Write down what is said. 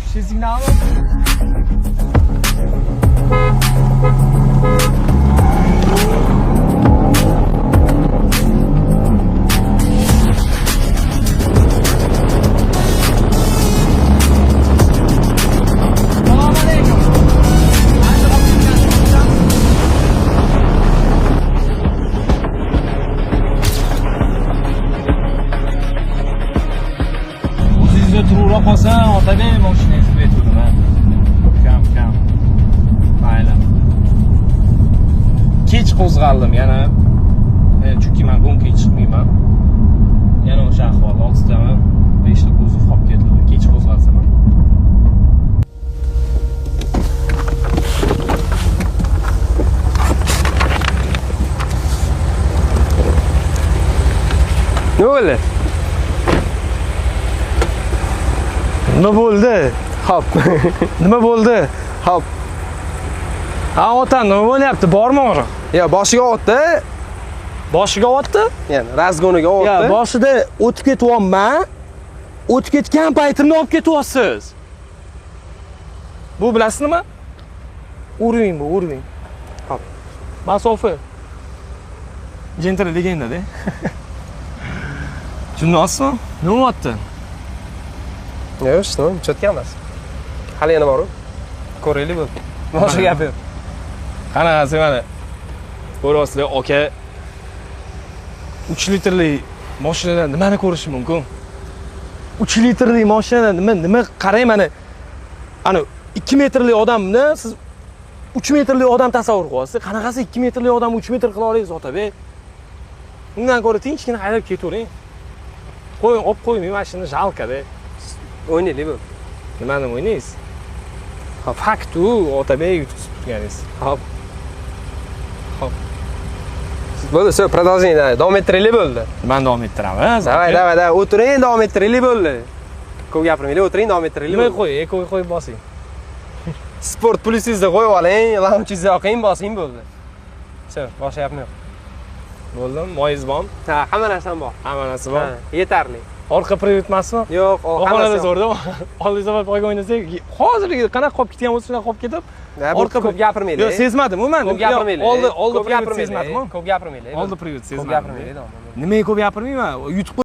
kuchli signalmi? Turibroq qolsam, otabek mashinangizni berdim ha. Kam. Mayli. Kech qo'zg'aldim yana. Chunki men g'onkaga chiqmayman. Yana o'sha ahvol, 6taman, 5ta kuzov qolib ketdi. Kech qo'zg'alsam ham. Nima bo'ldi? Nima bo'ldi? Hop. Nima bo'ldi? Hop. Ha, ota, nima bo'lyapti? Bormi ora? Ya, boshiga otdi. Boshiga otdi? Ya'ni razgoniga otdi. Ya, boshida o'tib ketyapman. O'tib ketgan paytimda olib ketyapsiz. Bu bilasizmi nima? Urving. Hop. Masofa. Gentle legenda-da. Tushunasizmi? Nima otdi? Yo'q, nima, cho'tgan emas. Hali yana bor-ku. Ko'raylik bu. Boshqa gap yo'q. Qanaqasi mana. Ko'ryapsizlar, aka 3 litrli mashinadan nimani ko'rish mumkin? 3 litrli mashinadan nima qarang mana. Ana 2 metrli odamni siz 3 metrli odam tasavvur qilyapsiz. Qanaqasi 2 metrli odam 3 metr qila olasiz, otabek? Undan ko'ra tinchgina haydab ketavering. Qo'ying, olib qo'ying, mashinani jalka-da. O'ynaylik bu. Nimani o'ynaysiz? Ha, fakt-u, otabek yutqizib turganingiz. Hop. Bo'ldi, shu продолжение davom ettiraylik bo'ldi. Men davom ettiramiz. Davay, o'tiring, davom ettiraylik bo'ldi. Ko'p gapirmaylik, o'tiring, davom ettiraylik. Nima qo'ying, bosing. Sport plusingizni qo'yib oling, launchingizni yoqing, bosing bo'ldi. Shu, boshqa gap yo'q. Bo'ldimi? Moyingiz bormi? Ha, hamma narsam bor. Hamma narsa bor. Yetarli. Orqa privet emasmi? Yo'q, hammasi zo'rda. Oldingizga poyga o'ynasak, hozirgi qanaqa qolib ketgan bo'lsa, shunday qolib ketib, orqa ko'p gapirmaylik. Yo'q, sezmadim, umuman. Ko'p gapirmaylik. Oldi privet sezmadimi? Ko'p gapirmaylik. Oldi privet sezmadim. Ko'p gapirmaylik. Nimaga ko'p gapirmayman? YouTube